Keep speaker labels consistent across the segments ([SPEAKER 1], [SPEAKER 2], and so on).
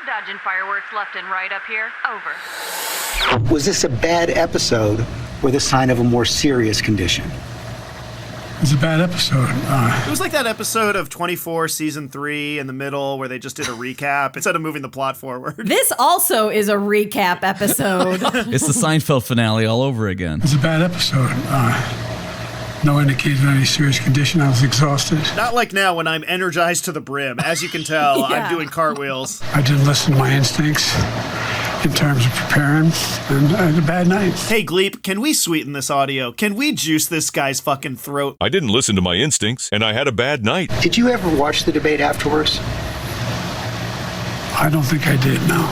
[SPEAKER 1] dodging fireworks left and right up here. Over.
[SPEAKER 2] Was this a bad episode or the sign of a more serious condition?
[SPEAKER 3] It was a bad episode.
[SPEAKER 4] It was like that episode of 24 season 3 in the middle where they just did a recap instead of moving the plot forward.
[SPEAKER 5] This also is a recap episode.
[SPEAKER 6] It's the Seinfeld finale all over again.
[SPEAKER 3] It was a bad episode. No indication of any serious condition. I was exhausted.
[SPEAKER 4] Not like now when I'm energized to the brim. As you can tell,
[SPEAKER 5] Yeah.
[SPEAKER 4] I'm doing cartwheels.
[SPEAKER 3] I didn't listen to my instincts in terms of preparing, and I had a bad night.
[SPEAKER 4] Hey, Gleep, can we sweeten this audio? Can we juice this guy's fucking throat?
[SPEAKER 7] I didn't listen to my instincts, and I had a bad night.
[SPEAKER 2] Did you ever watch the debate afterwards?
[SPEAKER 3] I don't think I did, no.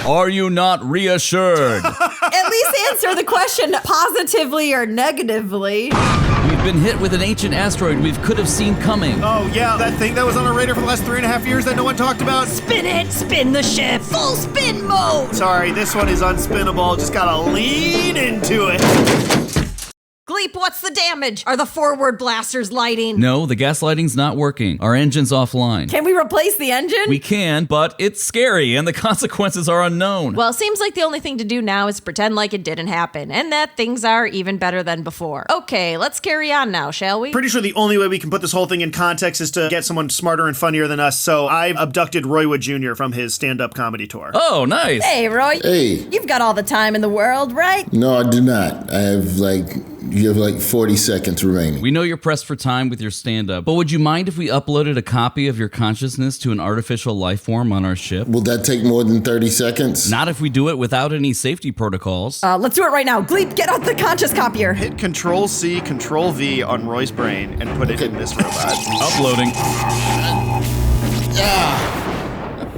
[SPEAKER 6] Are you not reassured?
[SPEAKER 5] At least answer the question positively or negatively.
[SPEAKER 6] We've been hit with an ancient asteroid we could have seen coming.
[SPEAKER 4] Oh, yeah, that thing that was on our radar for the last 3.5 years that no one talked about.
[SPEAKER 5] Spin it, spin the ship, full spin mode.
[SPEAKER 4] Sorry, this one is unspinnable. Just gotta lean into it.
[SPEAKER 5] Gleep, what's the damage? Are the forward blasters lighting?
[SPEAKER 6] No, the gas lighting's not working. Our engine's offline.
[SPEAKER 5] Can we replace the engine?
[SPEAKER 6] We can, but it's scary and the consequences are unknown.
[SPEAKER 5] Well, it seems like the only thing to do now is pretend like it didn't happen and that things are even better than before. Okay, let's carry on now, shall we?
[SPEAKER 4] Pretty sure the only way we can put this whole thing in context is to get someone smarter and funnier than us, so I've abducted Roy Wood Jr. from his stand-up comedy tour.
[SPEAKER 6] Oh, nice.
[SPEAKER 5] Hey, Roy.
[SPEAKER 8] Hey.
[SPEAKER 5] You've got all the time in the world, right?
[SPEAKER 8] No, I do not. You have like 40 seconds remaining.
[SPEAKER 6] We know you're pressed for time with your stand-up, but would you mind if we uploaded a copy of your consciousness to an artificial life form on our ship?
[SPEAKER 8] Will that take more than 30 seconds?
[SPEAKER 6] Not if we do it without any safety protocols.
[SPEAKER 5] Let's do it right now. Gleep, get out the conscious copier.
[SPEAKER 4] Hit Control-C, Control-V on Roy's brain and put it in this robot.
[SPEAKER 6] Uploading.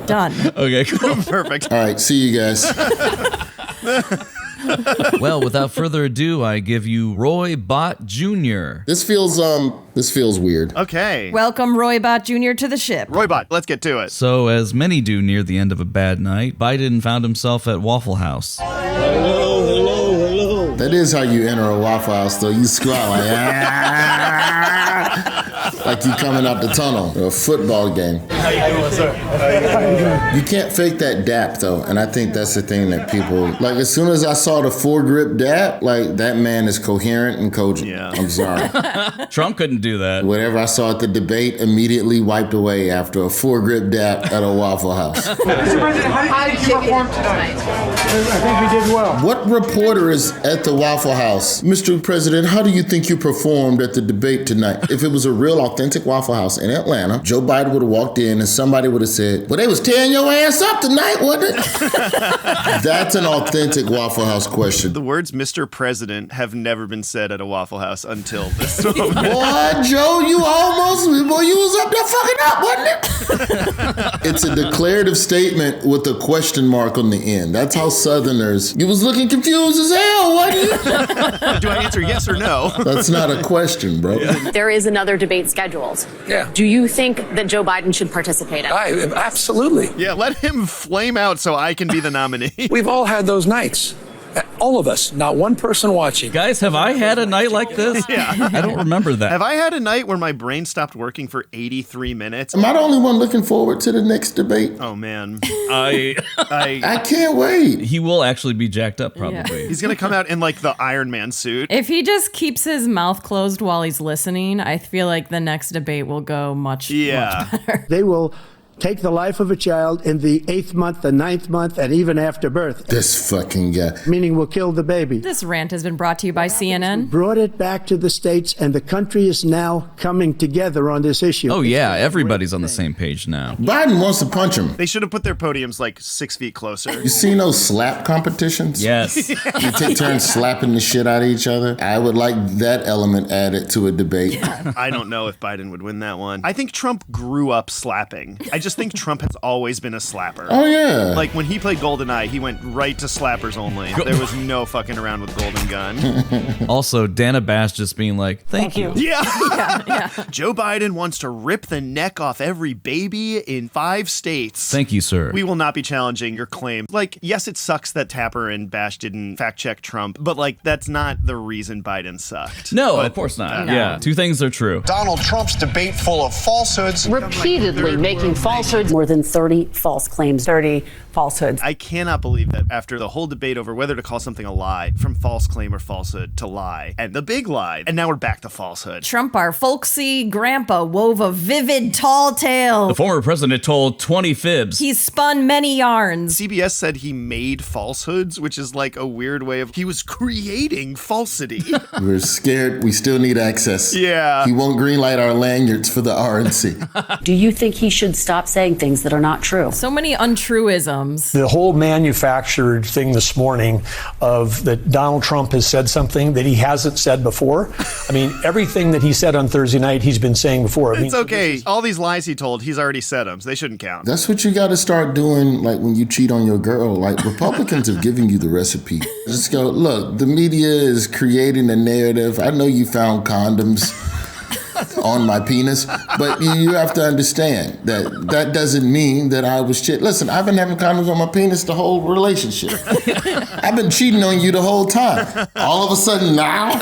[SPEAKER 5] Done.
[SPEAKER 6] Okay, cool.
[SPEAKER 4] Perfect.
[SPEAKER 8] All right, see you guys.
[SPEAKER 6] Well, without further ado, I give you Roy Bot Jr.
[SPEAKER 8] This feels weird.
[SPEAKER 4] Okay.
[SPEAKER 5] Welcome, Roy Bot Jr. to the ship.
[SPEAKER 4] Roybot, let's get to it.
[SPEAKER 6] So, as many do near the end of a bad night, Biden found himself at Waffle House.
[SPEAKER 8] Hello. That is how you enter a Waffle House, though. You squat like, like you coming out the tunnel or a football game.
[SPEAKER 3] How you doing, sir?
[SPEAKER 8] You can't fake that dap, though, and I think that's the thing that people, like, as soon as I saw the foregrip dap, like, that man is coherent and cogent.
[SPEAKER 4] Yeah.
[SPEAKER 8] I'm sorry.
[SPEAKER 6] Trump couldn't do that.
[SPEAKER 8] Whatever I saw at the debate immediately wiped away after a foregrip dap at a Waffle House.
[SPEAKER 3] Mr. President, how did you perform tonight? I think we did well.
[SPEAKER 8] What reporter is at the Waffle House? Mr. President, how do you think you performed at the debate tonight? If it was a real authentic Waffle House in Atlanta, Joe Biden would have walked in and somebody would have said, well, they was tearing your ass up tonight, wasn't it? That's an authentic Waffle House question.
[SPEAKER 4] The words Mr. President have never been said at a Waffle House until this moment.
[SPEAKER 8] Boy, Joe, you was up there fucking up, wasn't it? It's a declarative statement with a question mark on the end. That's how Southerners, you was looking confused as hell, wasn't you?
[SPEAKER 4] Do I answer yes or no?
[SPEAKER 8] That's not a question, bro.
[SPEAKER 9] There is another debate scheduled.
[SPEAKER 10] Yeah.
[SPEAKER 9] Do you think that Joe Biden should participate in it?
[SPEAKER 10] Absolutely.
[SPEAKER 4] Yeah, let him flame out so I can be the nominee.
[SPEAKER 10] We've all had those nights. All of us, not one person watching.
[SPEAKER 6] Guys, have I had a night like this?
[SPEAKER 4] Yeah.
[SPEAKER 6] I don't remember that.
[SPEAKER 4] Have I had a night where my brain stopped working for 83 minutes?
[SPEAKER 8] Am I the only one looking forward to the next debate?
[SPEAKER 4] Oh, man.
[SPEAKER 6] I
[SPEAKER 8] can't wait.
[SPEAKER 6] He will actually be jacked up, probably.
[SPEAKER 5] Yeah.
[SPEAKER 4] He's going to come out in, like, the Iron Man suit.
[SPEAKER 11] If he just keeps his mouth closed while he's listening, I feel like the next debate will go much better.
[SPEAKER 12] They will take the life of a child in the 8th month, the 9th month, and even after birth.
[SPEAKER 8] This fucking guy.
[SPEAKER 12] Meaning we'll kill the baby.
[SPEAKER 11] This rant has been brought to you by CNN.
[SPEAKER 12] Brought it back to the states, and the country is now coming together on this issue.
[SPEAKER 6] Oh, yeah, everybody's on the same page now.
[SPEAKER 8] Biden wants to punch him.
[SPEAKER 4] They should have put their podiums, like, 6 feet closer.
[SPEAKER 8] You seen those slap competitions?
[SPEAKER 6] Yes.
[SPEAKER 8] You take turns slapping the shit out of each other. I would like that element added to a debate.
[SPEAKER 4] I don't know if Biden would win that one. I think Trump grew up slapping. I just think Trump has always been a slapper.
[SPEAKER 8] Oh, yeah.
[SPEAKER 4] Like, when he played GoldenEye, he went right to slappers only. There was no fucking around with Golden Gun.
[SPEAKER 6] Also, Dana Bash just being like, thank you.
[SPEAKER 4] Yeah.
[SPEAKER 5] Yeah.
[SPEAKER 4] Joe Biden wants to rip the neck off every baby in 5 states.
[SPEAKER 6] Thank you, sir.
[SPEAKER 4] We will not be challenging your claim. Like, yes, it sucks that Tapper and Bash didn't fact check Trump, but, like, that's not the reason Biden sucked.
[SPEAKER 6] No,
[SPEAKER 4] but,
[SPEAKER 6] of course not. Yeah, 2 things are true.
[SPEAKER 13] Donald Trump's debate full of falsehoods.
[SPEAKER 9] Repeatedly making false falsehoods. More than 30 false claims. 30 falsehoods.
[SPEAKER 4] I cannot believe that after the whole debate over whether to call something a lie, from false claim or falsehood to lie, and the big lie, and now we're back to falsehood.
[SPEAKER 11] Trump, our folksy grandpa, wove a vivid tall tale.
[SPEAKER 6] The former president told 20 fibs.
[SPEAKER 11] He spun many yarns.
[SPEAKER 4] CBS said he made falsehoods, which is like a weird way of, he was creating falsity.
[SPEAKER 8] We're scared. We still need access.
[SPEAKER 4] Yeah.
[SPEAKER 8] He won't greenlight our lanyards for the RNC.
[SPEAKER 9] Do you think he should stop saying things that are not true?
[SPEAKER 11] So many untruisms.
[SPEAKER 13] The whole manufactured thing this morning of that Donald Trump has said something that he hasn't said before. I mean, everything that he said on Thursday night, he's been saying before.
[SPEAKER 4] It's okay. All these lies he told, he's already said them, so they shouldn't count.
[SPEAKER 8] That's what you got to start doing, like when you cheat on your girl. Like, Republicans have given you the recipe. Just go, look, the media is creating a narrative. I know you found condoms on my penis, but you have to understand that that doesn't mean that I was shit. Listen, I've been having condoms on my penis the whole relationship. I've been cheating on you the whole time. All of a sudden now?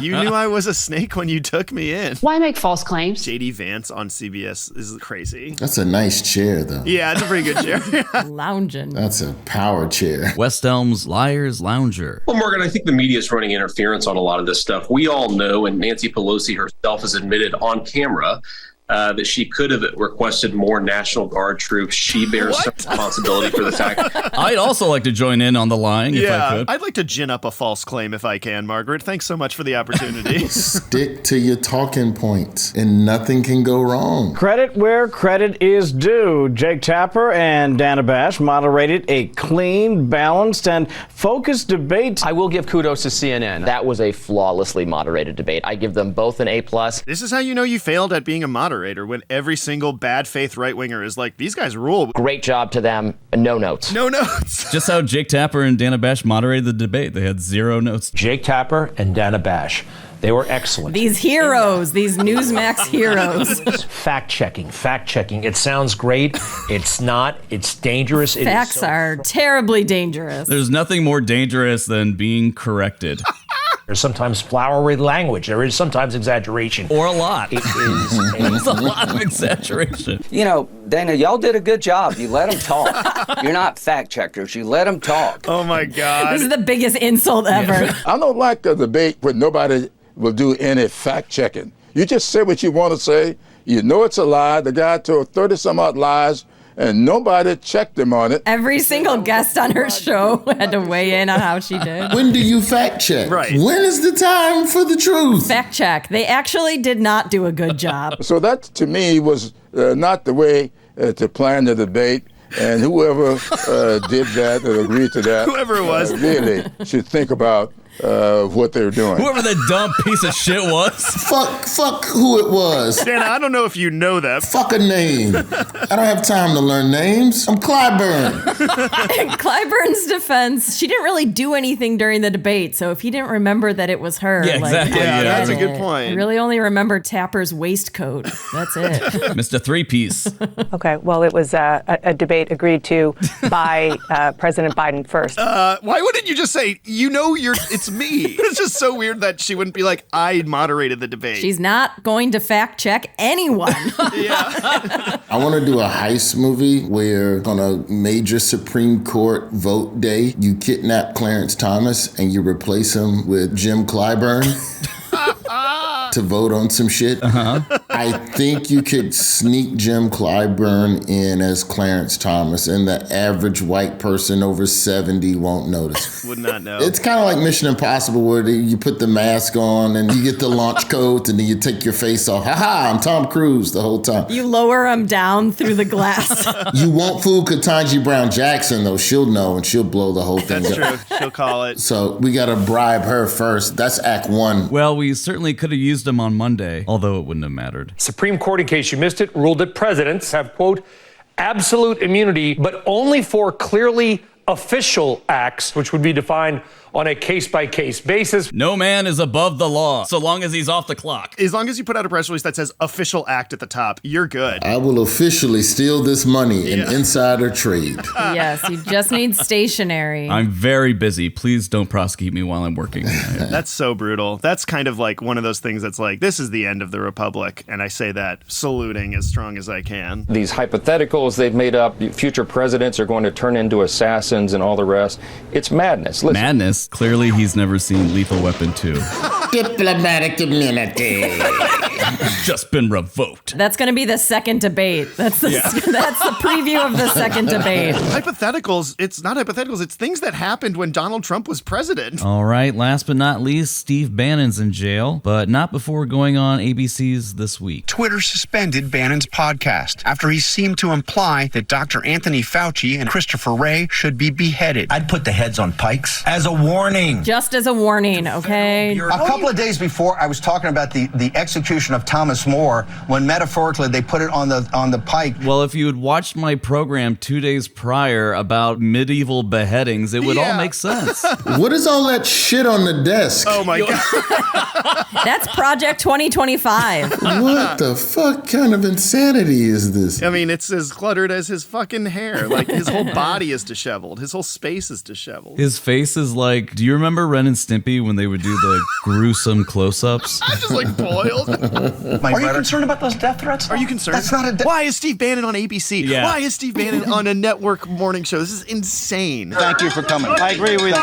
[SPEAKER 4] You knew I was a snake when you took me in.
[SPEAKER 9] Why make false claims?
[SPEAKER 4] JD Vance on CBS is crazy.
[SPEAKER 8] That's a nice chair, though.
[SPEAKER 4] Yeah, it's a pretty good chair.
[SPEAKER 11] Lounging.
[SPEAKER 8] That's a power chair.
[SPEAKER 6] West Elm's Liars Lounger.
[SPEAKER 14] Well, Morgan, I think the media is running interference on a lot of this stuff. We all know, and Nancy Pelosi herself has admitted on camera, that she could have requested more National Guard troops. She bears some responsibility for the fact.
[SPEAKER 6] I'd also like to join in on the lying if I could.
[SPEAKER 4] I'd like to gin up a false claim if I can, Margaret. Thanks so much for the opportunity.
[SPEAKER 8] Stick to your talking points, and nothing can go wrong.
[SPEAKER 15] Credit where credit is due. Jake Tapper and Dana Bash moderated a clean, balanced, and focused debate.
[SPEAKER 16] I will give kudos to CNN. That was a flawlessly moderated debate. I give them both an A+.
[SPEAKER 4] This is how you know you failed at being a moderator, when every single bad faith right-winger is like, these guys rule.
[SPEAKER 16] Great job to them. No notes.
[SPEAKER 4] No notes.
[SPEAKER 6] Just how Jake Tapper and Dana Bash moderated the debate. They had 0 notes.
[SPEAKER 17] Jake Tapper and Dana Bash. They were excellent.
[SPEAKER 11] These heroes, these Newsmax heroes.
[SPEAKER 17] Fact-checking. It sounds great. It's not. It's dangerous.
[SPEAKER 11] Facts are terribly dangerous.
[SPEAKER 6] There's nothing more dangerous than being corrected.
[SPEAKER 17] There's sometimes flowery language. There is sometimes exaggeration.
[SPEAKER 6] Or a lot.
[SPEAKER 17] It is.
[SPEAKER 6] There's a lot of exaggeration.
[SPEAKER 18] You know, Dana, y'all did a good job. You let them talk. You're not fact checkers. You let them talk.
[SPEAKER 4] Oh, my God.
[SPEAKER 11] This is the biggest insult ever.
[SPEAKER 19] I don't like a debate where nobody will do any fact checking. You just say what you want to say. You know it's a lie. The guy told 30-some-odd lies, and nobody checked him on it.
[SPEAKER 11] Every single guest on her show had to weigh in on how she did.
[SPEAKER 8] When do you fact check?
[SPEAKER 4] Right.
[SPEAKER 8] When is the time for the truth?
[SPEAKER 11] Fact check. They actually did not do a good job.
[SPEAKER 19] So that, to me, was not the way to plan the debate. And whoever did that or agreed to that,
[SPEAKER 4] whoever it was,
[SPEAKER 19] really should think about what they're doing.
[SPEAKER 6] Whoever the dumb piece of shit was.
[SPEAKER 8] Fuck who it was.
[SPEAKER 4] Dana, I don't know if you know that.
[SPEAKER 8] Fuck a name. I don't have time to learn names. I'm Clyburn.
[SPEAKER 11] In Clyburn's defense, she didn't really do anything during the debate, so if he didn't remember that it was her,
[SPEAKER 6] yeah, exactly.
[SPEAKER 4] Yeah, that's a good point.
[SPEAKER 11] I really only remember Tapper's waistcoat. That's it.
[SPEAKER 6] Mr. Three-Piece.
[SPEAKER 20] Okay, well, it was a debate agreed to by President Biden first.
[SPEAKER 4] Why wouldn't you just say, it's me? It's just so weird that she wouldn't be like, I moderated the debate.
[SPEAKER 11] She's not going to fact check anyone.
[SPEAKER 4] Yeah.
[SPEAKER 8] I want to do a heist movie where on a major Supreme Court vote day, you kidnap Clarence Thomas and you replace him with Jim Clyburn. To vote on some shit. I think you could sneak Jim Clyburn in as Clarence Thomas, and the average white person over 70 won't notice.
[SPEAKER 4] Would not know.
[SPEAKER 8] It's kind of like Mission Impossible, where you put the mask on and you get the launch codes and then you take your face off. Ha-ha, I'm Tom Cruise the whole time.
[SPEAKER 11] You lower him down through the glass.
[SPEAKER 8] You won't fool Ketanji Brown Jackson, though. She'll know and she'll blow the whole thing up.
[SPEAKER 4] That's true. She'll call it.
[SPEAKER 8] So we got to bribe her first. That's Act 1.
[SPEAKER 6] Well, we certainly could have used them on Monday, although it wouldn't have mattered.
[SPEAKER 21] Supreme Court, in case you missed it, ruled that presidents have, quote, absolute immunity, but only for clearly official acts, which would be defined on a case-by-case basis.
[SPEAKER 6] No man is above the law, so long as he's off the clock.
[SPEAKER 4] As long as you put out a press release that says official act at the top, you're good.
[SPEAKER 8] I will officially steal this money in insider trade.
[SPEAKER 11] Yes, you just need stationery.
[SPEAKER 6] I'm very busy. Please don't prosecute me while I'm working.
[SPEAKER 4] That's so brutal. That's kind of like one of those things that's like, this is the end of the Republic. And I say that saluting as strong as I can.
[SPEAKER 1] These hypotheticals they've made up, future presidents are going to turn into assassins and all the rest. It's madness. Listen.
[SPEAKER 6] Madness? Clearly he's never seen Lethal Weapon 2.
[SPEAKER 8] Diplomatic immunity.
[SPEAKER 6] Just been revoked.
[SPEAKER 11] That's going to be the second debate. That's the preview of the second debate.
[SPEAKER 4] Hypotheticals, it's not hypotheticals, it's things that happened when Donald Trump was president.
[SPEAKER 6] All right, last but not least, Steve Bannon's in jail, but not before going on ABC's This Week.
[SPEAKER 22] Twitter suspended Bannon's podcast after he seemed to imply that Dr. Anthony Fauci and Christopher Wray should be beheaded.
[SPEAKER 23] I'd put the heads on pikes as a warning.
[SPEAKER 11] Just as a warning, okay?
[SPEAKER 23] A couple of days before, I was talking about the execution of Thomas More, when metaphorically they put it on the pike.
[SPEAKER 6] Well, if you had watched my program 2 days prior about medieval beheadings, it would all make sense.
[SPEAKER 8] What is all that shit on the desk?
[SPEAKER 4] Oh my God.
[SPEAKER 11] That's Project 2025.
[SPEAKER 8] What the fuck kind of insanity is this?
[SPEAKER 4] I mean, it's as cluttered as his fucking hair. Like, his whole body is disheveled. His whole space is disheveled.
[SPEAKER 6] His face is like, do you remember Ren and Stimpy when they would do the gruesome close-ups?
[SPEAKER 4] Just like boiled.
[SPEAKER 23] Are you concerned about those death threats?
[SPEAKER 4] Are you concerned?
[SPEAKER 23] That's not a
[SPEAKER 4] Why is Steve Bannon on ABC?
[SPEAKER 6] Yeah.
[SPEAKER 4] Why is Steve Bannon on a network morning show? This is insane.
[SPEAKER 23] Thank you for coming.
[SPEAKER 24] I agree with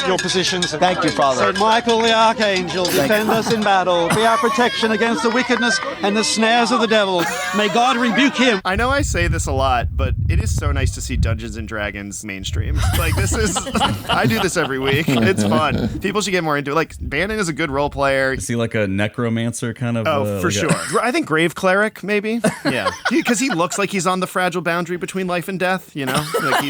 [SPEAKER 24] your positions.
[SPEAKER 23] Thank you, Father.
[SPEAKER 24] Saint Michael the Archangel, defend us in battle. Be our protection against the wickedness and the snares of the devil. May God rebuke him.
[SPEAKER 4] I know I say this a lot, but it is so nice to see Dungeons and Dragons mainstream. Like, this is, I do this every week. It's fun. People should get more into it. Like, Bannon is a good role player.
[SPEAKER 6] Is he like a necromancer kind of?
[SPEAKER 4] Oh, for sure. I think Grave Cleric, maybe. Yeah. Because he looks like he's on the fragile boundary between life and death, you know? Like,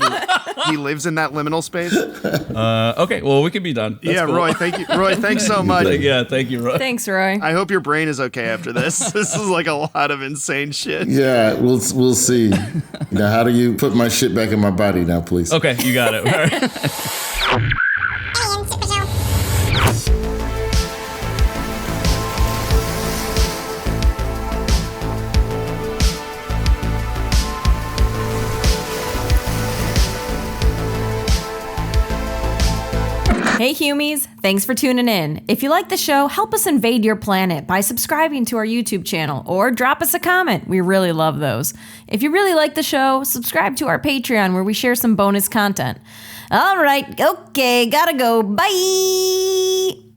[SPEAKER 4] he lives in that liminal space.
[SPEAKER 6] Okay, well, we can be done. That's cool.
[SPEAKER 4] Roy, thank you. Roy, thanks so much.
[SPEAKER 6] Thank you, Roy.
[SPEAKER 11] Thanks, Roy.
[SPEAKER 4] I hope your brain is okay after this. This is like a lot of insane shit.
[SPEAKER 8] Yeah, we'll see. Now, how do you put my shit back in my body now, please?
[SPEAKER 6] Okay, you got it. All right.
[SPEAKER 11] Hey Humies, thanks for tuning in. If you like the show, help us invade your planet by subscribing to our YouTube channel or drop us a comment. We really love those. If you really like the show, subscribe to our Patreon where we share some bonus content. All right, okay, gotta go. Bye!